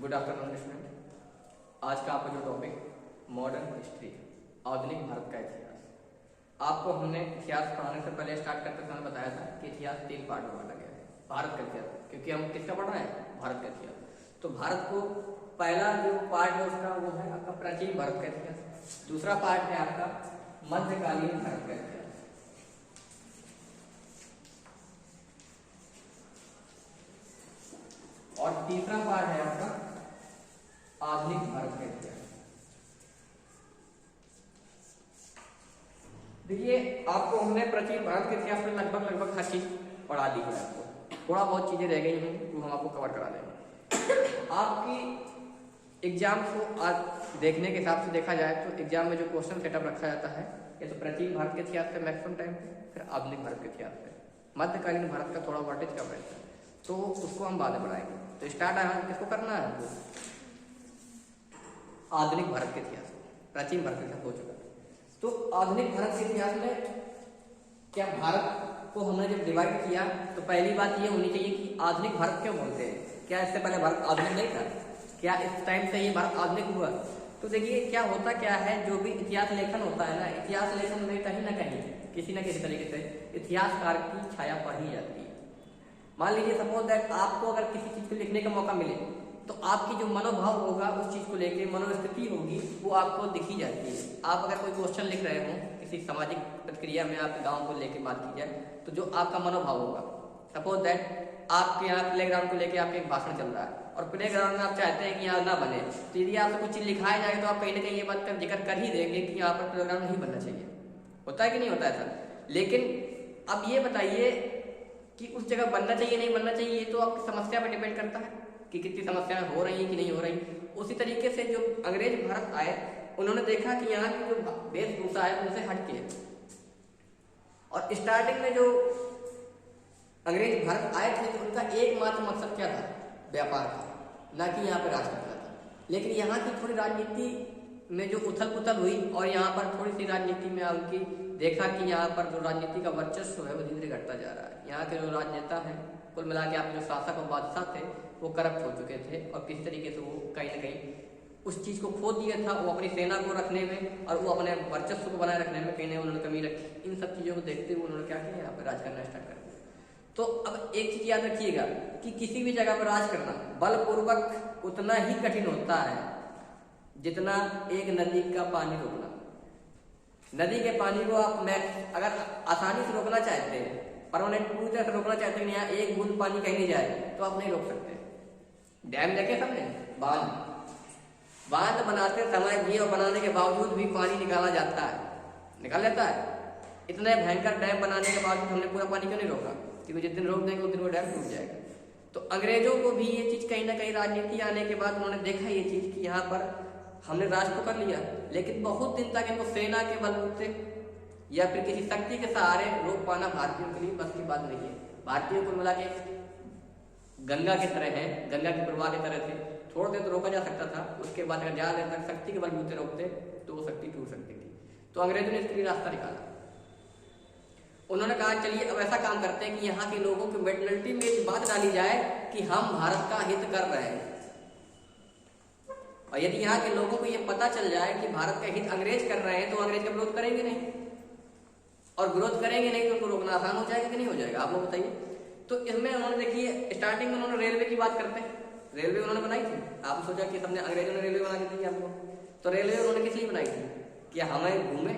Good afternoon student. आज का आपका जो टॉपिक मॉडर्न हिस्ट्री, आधुनिक भारत का इतिहास। आपको हमने इतिहास पढ़ाने से पहले स्टार्ट करते समय बताया था कि इतिहास 3 पार्ट में बांटा गया है। भारत का इतिहास, क्योंकि हम किसका पढ़ रहे हैं, भारत का इतिहास। तो भारत को पहला जो पार्ट है उसका वो है आपका प्राचीन भारत का इतिहास। दूसरा पार्ट है आपका मध्यकालीन भारत का इतिहास। और तीसरा पार्ट है आपका आधुनिक भारत का इतिहास। देखिए, आपको हमने प्राचीन भारत के इतिहास में लगभग हर चीज पढ़ा दी है। आपको थोड़ा बहुत चीजें रह गई हैं, वो हम आपको कवर करा देंगे। आपकी एग्जाम को आज देखने के हिसाब से देखा जाए तो एग्जाम में जो क्वेश्चन सेटअप रखा जाता है, ये तो प्राचीन भारत के इतिहास पे मैक्सिमम टाइम, फिर आधुनिक भारत के इतिहास पे, मध्यकालीन भारत का थोड़ा वर्टेज कम रहता है, तो उसको हम बाद में बढ़ाएंगे। तो स्टार्ट किसको करना है हमको, आधुनिक भारत के इतिहास। प्राचीन भारत के इतिहास हो चुका है, तो आधुनिक भारत के इतिहास में क्या भारत को हमने जब डिवाइड किया तो पहली बात ये होनी चाहिए कि आधुनिक भारत क्यों बोलते हैं। क्या इससे पहले भारत आधुनिक नहीं था? क्या इस टाइम से ये भारत आधुनिक हुआ? तो देखिए, क्या होता क्या है, जो भी इतिहास लेखन होता है ना, इतिहास लेखन में कहीं ना कहीं किसी न किसी तरीके से इतिहासकार की छाया पड़ी जाती है। मान लीजिए सपोज दैट आपको अगर किसी चीज को लिखने का मौका मिले तो आपकी जो मनोभाव होगा उस चीज को लेके, मनोस्थिति होगी, वो आपको दिखी जाती है। आप अगर कोई क्वेश्चन लिख रहे हो किसी सामाजिक प्रक्रिया में, आपके गांव को लेके बात की जाए, तो जो आपका मनोभाव होगा, सपोज दैट आपके यहाँ प्लेग्राउंड को लेके आपका एक भाषण चल रहा है और प्लेग्राउंड में आप चाहते हैं कि यहाँ ना बने, तो यदि आपसे कुछ चीज लिखाया जाए तो आप कहीं ना कहीं ये बात का जिक्र कर ही देंगे कि यहाँ पर प्लेग्राउंड नहीं बनना चाहिए। होता है कि नहीं होता है ऐसा? लेकिन अब ये बताइए कि उस जगह बनना चाहिए नहीं बनना चाहिए, ये तो आपकी समस्या पर डिपेंड करता है कि कितनी समस्याएं हो रही हैं कि नहीं हो रही। उसी तरीके से जो अंग्रेज भारत आए, उन्होंने देखा कि यहाँ की जो वेशभूषा है उनसे हटके, और स्टार्टिंग में जो अंग्रेज भारत आए थे तो उनका एकमात्र मकसद क्या था, व्यापार था, ना कि यहाँ पर राज करना था। लेकिन यहाँ की थोड़ी राजनीति में जो उथल पुथल हुई और यहाँ पर थोड़ी सी राजनीति में उनकी देखा कि यहाँ पर जो राजनीति का वर्चस्व है वो धीरे धीरे घटता जा रहा है। यहाँ के जो राजनेता हैं, कुल मिला के आप जो शासक और बादशाह थे वो करप्ट हो चुके थे, और किस तरीके से वो कहीं ना कहीं उस चीज को खो दिया था। वो अपनी सेना को रखने में और वो अपने वर्चस्व को बनाए रखने में कहीं ना उन्होंने कमी रखी। इन सब चीजों को देखते हुए उन्होंने क्या किया, यहाँ पर राज करना स्टार्ट कर दिया। तो अब एक चीज याद रखिएगा कि किसी भी जगह पर राज करना बलपूर्वक उतना ही कठिन होता है जितना एक नदी का पानी रोकना। नदी के पानी को आप अगर आसानी से रोकना चाहते हैं, परमानेंट पूरी तरह से रोकना चाहते हैं, यहाँ एक बूंद पानी कहीं नहीं जाए, तो आप नहीं रोक सकते। डैम देखे सबने, बांध बनाते समय भी और बनाने के बावजूद भी पानी निकाला जाता है, निकाल लेता है। इतने भयंकर डैम बनाने के बावजूद हमने पूरा पानी क्यों नहीं रोका? क्योंकि जिस दिन रोक देंगे उस दिन वो डैम टूट जाएगा। तो अंग्रेजों को भी ये चीज कहीं ना कहीं राजनीति आने के बाद उन्होंने देखा ये चीज कि यहाँ पर हमने राज तो कर लिया, लेकिन बहुत दिन तक इनको सेना के बलबूते या फिर किसी शक्ति के सहारे रोक पाना भारतीयों के लिए बस की बात नहीं है। भारतीयों को मिला के गंगा की तरह है, गंगा के प्रवाह की तरह थे, थोड़ी देर तो रोका जा सकता था, उसके बाद अगर ज्यादा देर तक शक्ति के बलबूते रोकते तो वो शक्ति टूट सकती थी। तो अंग्रेजों ने इसके लिए रास्ता निकाला। उन्होंने कहा चलिए अब ऐसा काम करते हैं कि यहाँ के लोगों की मेंटलिटी में इस बात डाली जाए कि हम भारत का हित कर रहे हैं, और यदि यहाँ के लोगों को ये पता चल जाए कि भारत का हित अंग्रेज कर रहे हैं तो अंग्रेज का विरोध करेंगे नहीं, और विरोध करेंगे नहीं तो उनको रोकना आसान हो जाएगा कि नहीं हो जाएगा, आप लोग बताइए। तो इसमें उन्होंने देखिए स्टार्टिंग में उन्होंने रेलवे की बात करते हैं। रेलवे उन्होंने बनाई थी। आपने सोचा कि सबने अंग्रेजों ने रेलवे बना के दी आपको, तो रेलवे उन्होंने किस लिए बनाई थी कि हमें घूमे,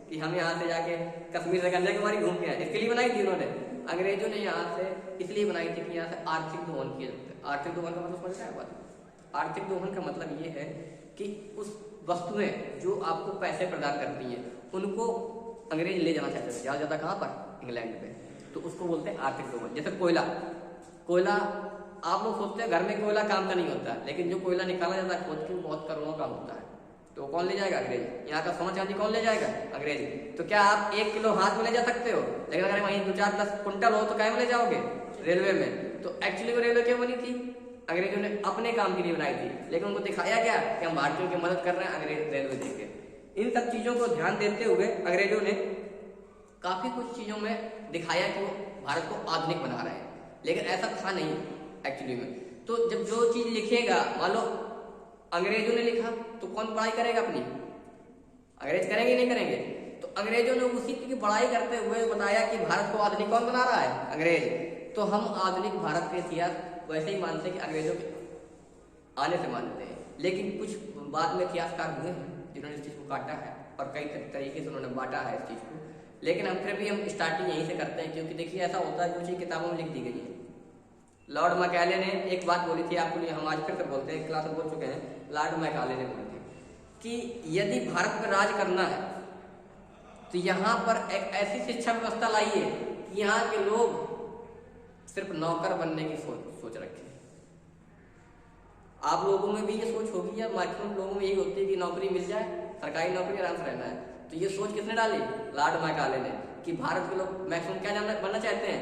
कि हम यहाँ से जाके कश्मीर से कन्याकुमारी घूम के आए, इसके लिए बनाई थी उन्होंने। अंग्रेजों ने यहाँ से इसलिए बनाई थी कि यहाँ से आर्थिक दोहन किया जाता है। आर्थिक दोहन का मतलब समझ रहे हैं बात? आर्थिक दोहन का मतलब ये है कि उस वस्तुएं जो आपको पैसे प्रदान करती हैं उनको अंग्रेज ले जाना चाहते थे ज्यादा ज्यादा, कहाँ पर, इंग्लैंड पे, तो उसको बोलते हैं आर्थिक दोहन। जैसे कोयला आप लोग सोचते हैं घर में कोयला काम का नहीं होता, लेकिन जो कोयला निकाला जाता है खोद के बहुत करोड़ों का होता है, तो कौन ले जाएगा? अंग्रेज। यहाँ का सोना चांदी कौन ले जाएगा? अंग्रेज। तो क्या आप 1 किलो हाथ में ले जा सकते हो, लेकिन अगर वहीं 2-4-10 कुंटल हो तो क्या में ले जाओगे? रेलवे में। तो एक्चुअली वो रेलवे क्यों बनी थी? अंग्रेजों ने अपने काम के लिए बनाई थी, लेकिन उनको दिखाया क्या कि हम भारतीयों की मदद कर रहे हैं, अंग्रेज रेलवे देके। इन सब चीजों को ध्यान देते हुए अंग्रेजों ने काफी कुछ चीजों में दिखाया कि वो भारत को आधुनिक बना रहे हैं, लेकिन ऐसा था नहीं एक्चुअली में। तो जब जो चीज लिखेगा, मान लो अंग्रेजों ने लिखा तो कौन पढ़ाई करेगा अपनी? अंग्रेज करेंगे नहीं करेंगे? तो अंग्रेजों ने उसी की पढ़ाई करते हुए बताया कि भारत को आधुनिक कौन बना रहा है? अंग्रेज। तो हम आधुनिक भारत के इतिहास वैसे ही मानते हैं कि अंग्रेजों के आने से मानते हैं, लेकिन कुछ बाद में इतिहासकार हुए हैं जिन्होंने इस चीज को काटा है और कई तरीके से उन्होंने बांटा है इस चीज को, लेकिन हम फिर भी हम स्टार्टिंग यहीं से करते हैं, क्योंकि देखिए ऐसा होता है जो चीज किताबों में लिख दी गई है। लॉर्ड मैकाले ने एक बात बोली थी, आपको हम आज फिर से बोलते हैं, क्लास में बोल चुके हैं, लॉर्ड मैकाले ने बोली थी कि यदि भारत पर राज करना है तो यहाँ पर एक ऐसी शिक्षा व्यवस्था लाइए कि यहाँ के लोग सिर्फ नौकर बनने की सोच रखें। आप लोगों में भी ये सोच होगी या मैक्सिमम लोगों में यही होती है कि नौकरी मिल जाए, सरकारी नौकरी, आराम से रहना है। तो ये सोच किसने डाली? लॉर्ड मैकाले ने, कि भारत के लोग मैक्सिमम क्या बनना चाहते हैं?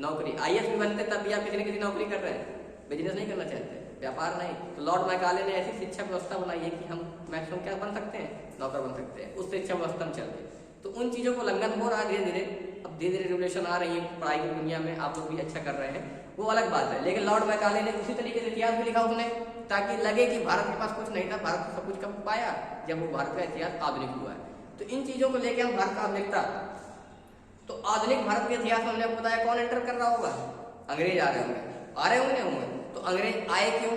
नौकरी। IAS भी बनते तब भी आप किसी न किसी नौकरी कर रहे हैं, बिजनेस नहीं करना चाहते, व्यापार नहीं। तो लॉर्ड मैकाले ने ऐसी शिक्षा व्यवस्था बनाई है कि हम मैक्सिमम क्या बन सकते हैं? नौकर बन सकते हैं। उस शिक्षा व्यवस्था में चलते, तो उन चीजों को उल्लंघन हो रहा है धीरे धीरे। अब धीरे धीरे रेवोल्यूशन आ रही है पढ़ाई की दुनिया में, आप लोग भी अच्छा कर रहे हैं, वो अलग बात है। लेकिन लॉर्ड मैकाले ने उसी तरीके से इतिहास भी लिखा उसने, ताकि लगे कि भारत के पास कुछ नहीं था, भारत सब कुछ कब पाया? जब वो भारत का इतिहास आधुनिक हुआ है। तो इन चीजों को लेकर हम भारत का आधुनिकता, तो आधुनिक भारत के इतिहास में हमने आपको बताया कौन एंटर कर रहा होगा? अंग्रेज आ रहे होंगे, नहीं होंगे? तो अंग्रेज आए क्यों?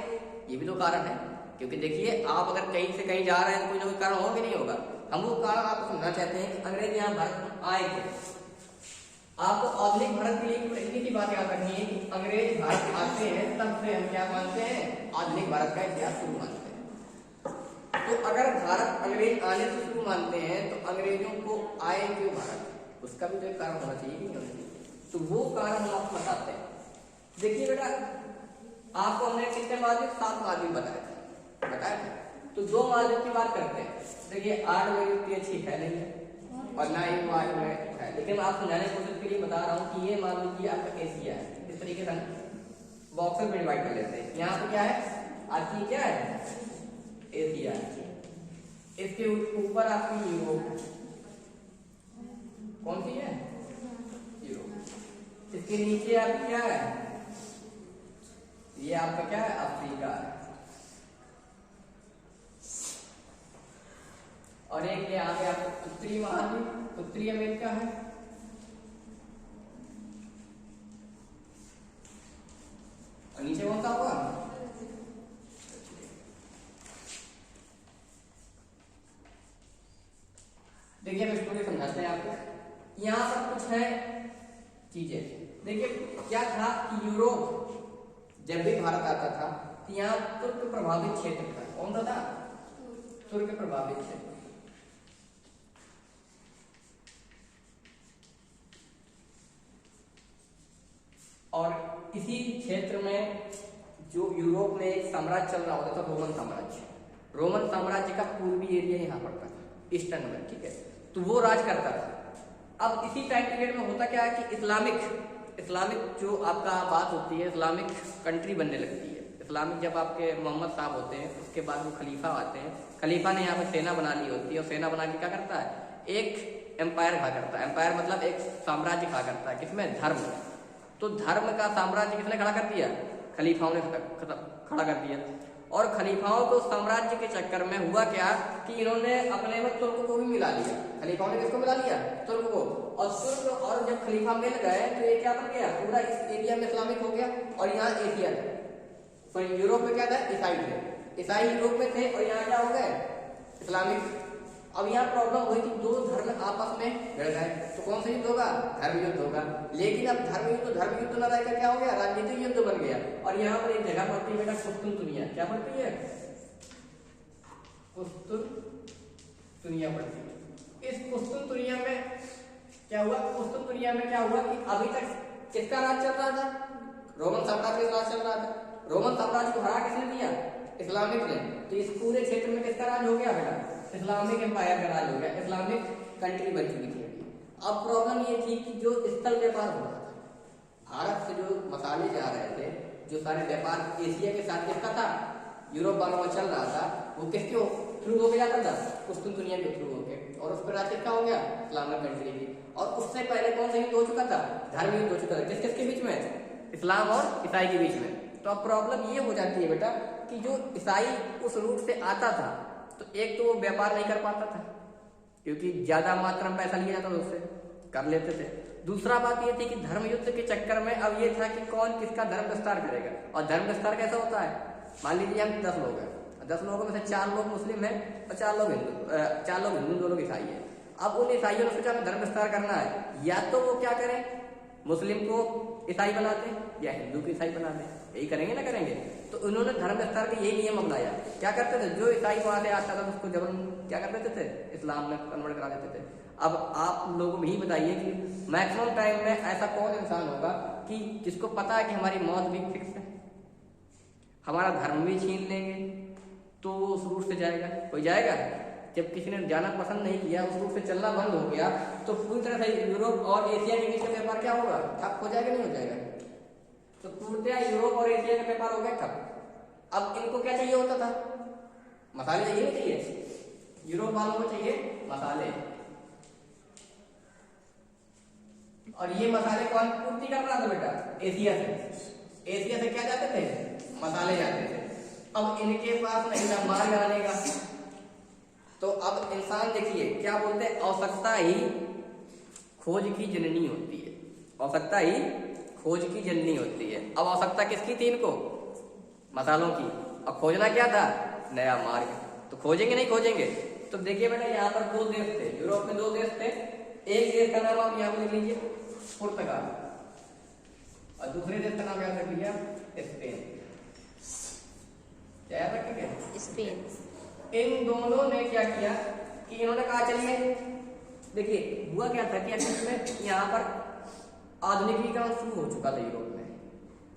ये भी तो कारण है, क्योंकि देखिए आप अगर कहीं से कहीं जा रहे हैं तो कोई ना कोई कारण होगा, नहीं होगा? हम वो कारण आपको समझना चाहते हैं कि अंग्रेज यहाँ भारत में आए थे। आपको आधुनिक भारत के लिए इतनी की बात याद रखनी है कि अंग्रेज भारत आते हैं तब से हम क्या मानते हैं? आधुनिक भारत का इतिहास शुरू मानते हैं। तो अगर भारत अंग्रेज आने से शुरू मानते हैं तो अंग्रेजों को आए क्यों भारत? उसका भी तो एक कारण होना चाहिए कि नहीं? तो वो कारण हम आपको बताते हैं। देखिए बेटा, आपको हमने कितने माध्यम? 7 माध्यम बताए थे। तो 2 माध्यम की बात करते हैं। देखिए 8 में युक्ति अच्छी है नहीं है और ना ही 8 में है, लेकिन आप समझाने की कोशिश के लिए बता रहा हूँ कि ये मान लीजिए आपका एशिया है। इस तरीके से बॉक्सेस में डिवाइड कर लेते हैं। यहाँ पे क्या है? आपकी क्या है? एशिया है। इसके ऊपर आपकी यूरोप है। कौन सी है? यूरोप। इसके नीचे आपकी क्या है? ये आपका क्या है? अफ्रीका है। और एक ये आगे आपका उत्तरी महाद्वीप, उत्तरी अमेरिका है। और नीचे कौन सा होगा? देखिए हम स्टोरी समझाते हैं आपको। यहाँ सब कुछ है चीजें। देखिए क्या था कि यूरोप जब भी भारत आता था तो यहाँ तुर्क प्रभावित क्षेत्र था। कौन सा था? तुर्क प्रभावित क्षेत्र। और इसी क्षेत्र में जो यूरोप में एक साम्राज्य चल रहा होता था, रोमन साम्राज्य। रोमन साम्राज्य का पूर्वी एरिया यहाँ पड़ता था, ईस्टर्न में, ठीक है? तो वो राज करता था। अब इसी टाइम पीरियड में होता क्या है कि इस्लामिक जो आपका बात होती है, इस्लामिक कंट्री बनने लगती है। इस्लामिक जब आपके मोहम्मद साहब होते हैं, उसके बाद वो खलीफा आते हैं। खलीफा ने यहाँ पर सेना बना ली होती है, और सेना बना के क्या करता है? एक एम्पायर खड़ा करता है। एम्पायर मतलब एक साम्राज्य खड़ा करता है। किसमें? धर्म। तो धर्म का साम्राज्य किसने खड़ा कर दिया? खलीफाओं ने खड़ा कर दिया। और खलीफाओं को साम्राज्य के चक्कर में हुआ क्या कि इन्होंने अपने में तुर्क को भी मिला लिया। खलीफाओं ने किसको मिला लिया? तुर्क को। और तुर्क और जब खलीफा मिल गए तो ये क्या बन गया? पूरा इस एरिया में इस्लामिक हो गया। और यहाँ एशिया था, तो यूरोप में क्या था? ईसाई थे। ईसाई यूरोप में थे और यहाँ क्या हो गए? इस्लामिक। अब यहाँ प्रॉब्लम हुई कि 2 धर्म आपस में भिड़ गए, तो कौन सा युद्ध होगा? धर्म युद्ध होगा। लेकिन अब धर्म युद्ध न रहकर क्या हो गया? राजनीतिक युद्ध बन गया। और यहाँ पर एक जगह पड़ती है बेटा, कुस्तुनतुनिया। क्या पड़ती है? कुस्तुनतुनिया पड़ती है। इस कुस्तुनतुनिया में क्या हुआ? कुस्तुनतुनिया में क्या हुआ कि अभी तक किसका राज चल रहा था? रोमन साम्राज्य का राज चल रहा था। रोमन साम्राज्य को हरा किसने दिया? इस्लामिक ने। तो इस पूरे क्षेत्र में किसका राज हो गया बेटा? इस्लामिक एम्पायर का राज हो गया। इस्लामिक कंट्री बन चुकी थी। अब प्रॉब्लम ये थी कि जो स्थल व्यापार हो रहा था, भारत से जो मसाले जा रहे थे, जो सारे व्यापार एशिया के साथ किसका था? यूरोप वालों में चल रहा था। वो किसके थ्रू हो गया था? कुस्तुनतुनिया के थ्रू हो गया। और उस पर राज किसका हो गया? इस्लामिक कंट्री की। और उससे पहले कौन सा युद्ध हो चुका था? धर्म युद्ध हो चुका था। किस किसके बीच में? इस्लाम और ईसाई के बीच में। तो अब प्रॉब्लम ये हो जाती है बेटा कि जो ईसाई उस रूट से आता था तो एक तो वो व्यापार नहीं कर पाता था क्योंकि ज्यादा मात्रा में पैसा लिया जाता था उससे, कर लेते थे। दूसरा बात ये थी कि धर्म युद्ध के चक्कर में अब ये था कि कौन किसका धर्म विस्तार करेगा। और धर्म विस्तार कैसा होता है, मान लीजिए हम 10 लोग हैं, 10 लोगों में से 4 लोग मुस्लिम हैं और 4 लोग हिंदू 2 लोग ईसाई हैं। अब उन ईसाइयों ने सोचा धर्म विस्तार करना है, या तो वो क्या करें, मुस्लिम को ईसाई बनाते या हिंदू को ईसाई बनाते, यही करेंगे ना करेंगे। तो उन्होंने धर्म विस्तार का यही नियम अपनाया। क्या करते थे, जो ईसाई वहां से आता था उसको जबरन क्या कर देते थे, इस्लाम में कन्वर्ट करा देते थे। अब आप लोगों को भी बताइए कि मैक्सिमम टाइम में ऐसा कौन इंसान होगा कि जिसको पता है कि हमारी मौत भी फिक्स है, हमारा धर्म भी छीन लेंगे, तो उस रूट से जाएगा? कोई जाएगा? जब किसी ने जाना पसंद नहीं किया, उस रूट से चलना बंद हो गया, तो पूरी तरह से यूरोप और एशिया के बीच का व्यापार क्या होगा, ठप हो जाएगा, नहीं हो जाएगा? तो पूर्णतः यूरोप और एशिया का व्यापार हो गया ठप। अब इनको क्या चाहिए होता था, मसाले चाहिए, नहीं चाहिए? यूरोप वालों को चाहिए मसाले, और ये मसाले कौन पूर्ति कर रहा था बेटा, एशिया से। एशिया से क्या जाते थे, मसाले जाते थे। अब इनके पास नहीं था मार्ग आने का, तो अब इंसान देखिए क्या बोलते हैं, आवश्यकता ही खोज की जननी होती है, आवश्यकता ही खोज की जननी होती है। अब आवश्यकता किसकी थी, इनको, मसालों की, अब खोजना क्या था, नया मार्ग। तो खोजेंगे नहीं खोजेंगे? तो देखिए बेटा यहाँ पर 2 देश थे, यूरोप में 2 देश थे। एक देश का नाम आप यहाँ पर लिख लीजिए पुर्तगाल, और दूसरे देश का नाम याद रख लिया स्पेन। क्या याद रखेंगे, स्पेन। इन दोनों ने क्या किया कि इन्होंने कहा चलिए, देखिए हुआ क्या था कि असल में यहाँ पर आधुनिकीकरण शुरू हो चुका था यूरोप में।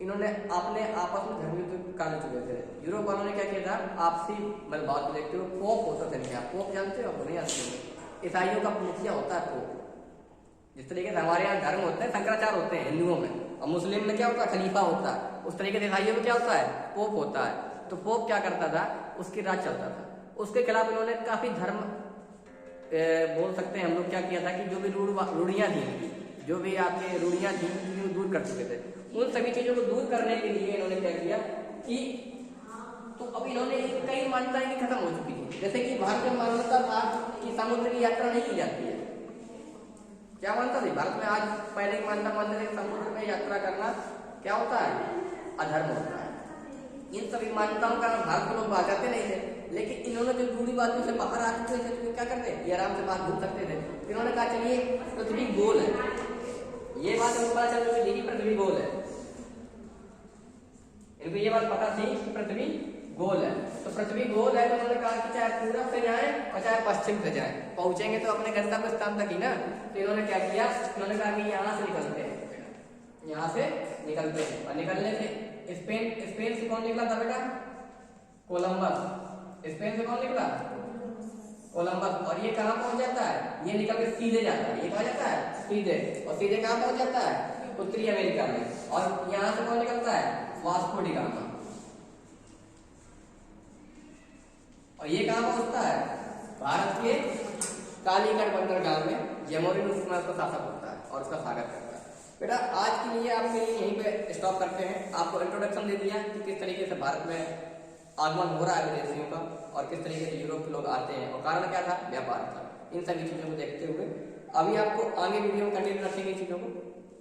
इन्होंने अपने आपस में धर्म युद्ध कर चुके थे। यूरोप वालों ने क्या किया था, आपसी बात को देखते हुए, पोप होता था क्या, पोप जानते हो? नहीं जानते? ईसाइयों का मुखिया होता है पोप। जिस तरीके से हमारे यहाँ धर्म होते हैं, शंकराचार्य होते हैं हिंदुओं में, और मुस्लिम में क्या होता है, खलीफा होता है, उस तरीके से ईसाइयों में क्या होता है, पोप होता है। तो पोप क्या करता था, उसकी राज चलता था। उसके खिलाफ इन्होंने काफी धर्म बोल सकते हैं हम लोग क्या किया था कि जो भी रूढ़ियां थी, जो भी आपके रूढ़ियां थी उनको दूर कर चुके थे। उन सभी चीजों को दूर करने के लिए इन्होंने क्या किया कि तो अब इन्होंने कई मान्यताएं खत्म हो चुकी थी। जैसे कि भारत में मान्यता था कि समुद्र की यात्रा नहीं की जाती है। क्या मानता थी भारत में, आज पहले की मान्यता मानते थे समुद्र में यात्रा करना क्या होता है, अधर्म होता है। इन सभी मान्यताओं का भारत के लोग बाजाते नहीं थे, लेकिन इन्होंने जो रूढ़िवादियों से बाहर आ चुके थे तो क्या करते, ये आराम से बात घूम सकते थे। इन्होंने कहा चलिए पृथ्वी गोल है, ये बात इनको पता चल चुकी थी कि पृथ्वी गोल है, इनको ये बात पता थी कि पृथ्वी गोल है। तो पृथ्वी गोल है तो उन्होंने कहा कि चाहे पूरब से जाए और चाहे पश्चिम से जाए, पहुंचेंगे तो अपने गंतव्य स्थान तक ही ना। तो इन्होंने क्या किया, इन्होंने कहा कि यहाँ से निकलते हैं, यहाँ से निकलते हैं। और निकलने से स्पेन से कौन निकला था बेटा, कोलंबस। स्पेन से कौन निकला, कोलंबस। और ये कहाँ पहुंच जाता है, ये निकल के सीधे जाता है, ये कहाँ जाता है, सीधे, और सीधे कहाँ पहुंच जाता है, उत्तरी अमेरिका में। और यहाँ से कौन निकलता है, वास्को डी गामा। और ये कहाँ पहुंचता है, भारत के कालीकट बंदरगाह में, यमुना उसमें उसका शासक होता है और उसका स्वागत करता है। बेटा आज के लिए आपके लिए यहीं पे स्टॉप करते हैं। आपको इंट्रोडक्शन दे दिया कि किस तरीके से भारत में आगमन हो रहा है विदेशियों का, और किस तरीके से यूरोप के लोग आते हैं, और कारण क्या था, व्यापार था। इन सभी चीजों को देखते हुए अभी आपको आगे वीडियो में कंटिन्यू रखेंगे चीजों को।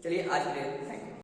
चलिए आज के लिए थैंक यू।